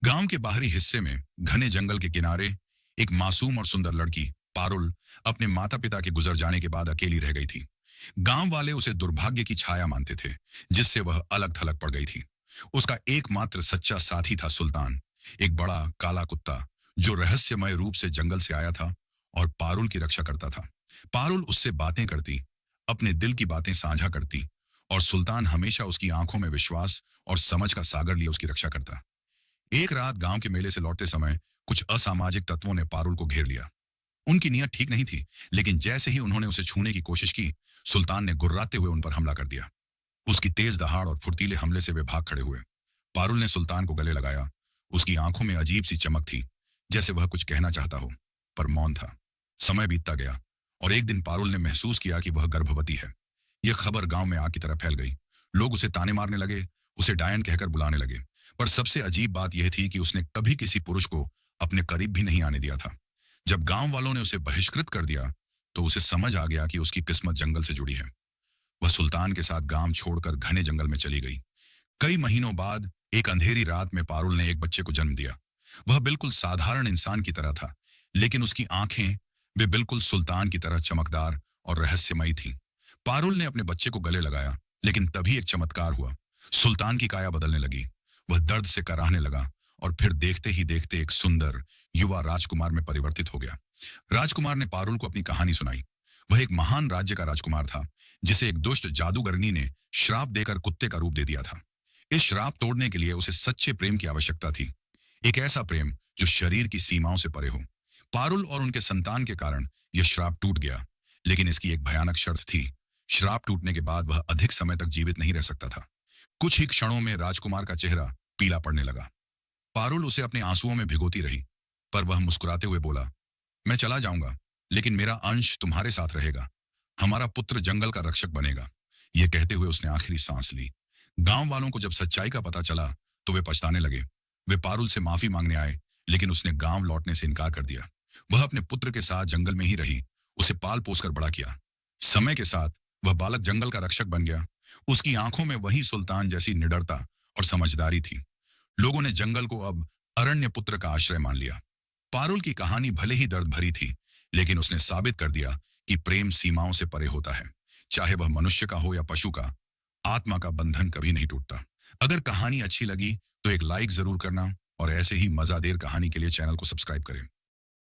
गांव के बाहरी हिस्से में घने जंगल के किनारे एक मासूम और सुंदर लड़की पारुल अपने माता पिता के गुजर जाने के बाद अकेली रह गई थी। गांव वाले उसे दुर्भाग्य की छाया मानते थे, जिससे वह अलग थलग पड़ गई थी। उसका एकमात्र सच्चा साथी था सुल्तान, एक बड़ा काला कुत्ता जो रहस्यमय रूप से जंगल से आया था और पारुल की रक्षा करता था। पारुल उससे बातें करती, अपने दिल की बातें साझा करती, और सुल्तान हमेशा उसकी आंखों में विश्वास और समझ का सागर लिए उसकी रक्षा करता। एक रात गांव के मेले से लौटते समय कुछ असामाजिक तत्वों ने पारुल को घेर लिया। उनकी नीयत ठीक नहीं थी, लेकिन जैसे ही उन्होंने उसे छूने की कोशिश की, सुल्तान ने गुर्राते हुए उन पर हमला कर दिया। उसकी तेज दहाड़ और फुर्तीले हमले से वे भाग खड़े हुए। पारुल ने सुल्तान को गले लगाया। उसकी आंखों में अजीब सी चमक थी, जैसे वह कुछ कहना चाहता हो, पर मौन था। समय बीतता गया और एक दिन पारुल ने महसूस किया कि वह गर्भवती है। यह खबर गांव में आग की तरह फैल गई। लोग उसे ताने मारने लगे, उसे डायन कहकर बुलाने लगे। पर सबसे अजीब बात यह थी कि उसने कभी किसी पुरुष को अपने करीब भी नहीं आने दिया था। जब गांव वालों ने उसे बहिष्कृत कर दिया, तो उसे समझ आ गया कि उसकी किस्मत जंगल से जुड़ी है। वह सुल्तान के साथ गांव छोड़कर घने जंगल में चली गई। कई महीनों बाद एक अंधेरी रात में पारुल ने एक बच्चे को जन्म दिया। वह बिल्कुल साधारण इंसान की तरह था, लेकिन उसकी आंखें वे बिल्कुल सुल्तान की तरह चमकदार और रहस्यमयी थीं। पारुल ने अपने बच्चे को गले लगाया, लेकिन तभी एक चमत्कार हुआ। सुल्तान की काया बदलने लगी। वह दर्द से कराहने लगा और फिर देखते ही देखते एक सुंदर युवा राजकुमार में परिवर्तित हो गया। राजकुमार ने पारुल को अपनी कहानी सुनाई। वह एक महान राज्य का राजकुमार था, जिसे एक दुष्ट जादूगरनी ने श्राप देकर कुत्ते का रूप दे दिया था। इस श्राप तोड़ने के लिए उसे सच्चे प्रेम की आवश्यकता थी, एक ऐसा प्रेम जो शरीर की सीमाओं से परे हो। पारुल और उनके संतान के कारण यह श्राप टूट गया, लेकिन इसकी एक भयानक शर्त थी। श्राप टूटने के बाद वह अधिक समय तक जीवित नहीं रह सकता था। कुछ ही क्षणों में राजकुमार का चेहरा पीला पड़ने लगा। पारुल उसे अपने आंसुओं में भिगोती रही, पर वह मुस्कुराते हुए बोला, मैं चला जाऊंगा, लेकिन मेरा अंश तुम्हारे साथ रहेगा। हमारा पुत्र जंगल का रक्षक बनेगा। यह कहते हुए उसने आखिरी सांस ली। गांव वालों को जब सच्चाई का पता चला, तो वे पछताने लगे। वे पारुल से माफी मांगने आए, लेकिन उसने गांव लौटने से इनकार कर दिया। वह अपने पुत्र के साथ जंगल में ही रही, उसे पाल पोसकर बड़ा किया। समय के साथ वह बालक जंगल का रक्षक बन गया। उसकी आंखों में वही सुल्तान जैसी निडरता और समझदारी थी। लोगों ने जंगल को अब अरण्य पुत्र का आश्रय मान लिया। पारुल की कहानी भले ही दर्द भरी थी, लेकिन उसने साबित कर दिया कि प्रेम सीमाओं से परे होता है। चाहे वह मनुष्य का हो या पशु का, आत्मा का बंधन कभी नहीं टूटता। अगर कहानी अच्छी लगी तो एक लाइक जरूर करना, और ऐसे ही मजादार कहानी के लिए चैनल को सब्सक्राइब करें।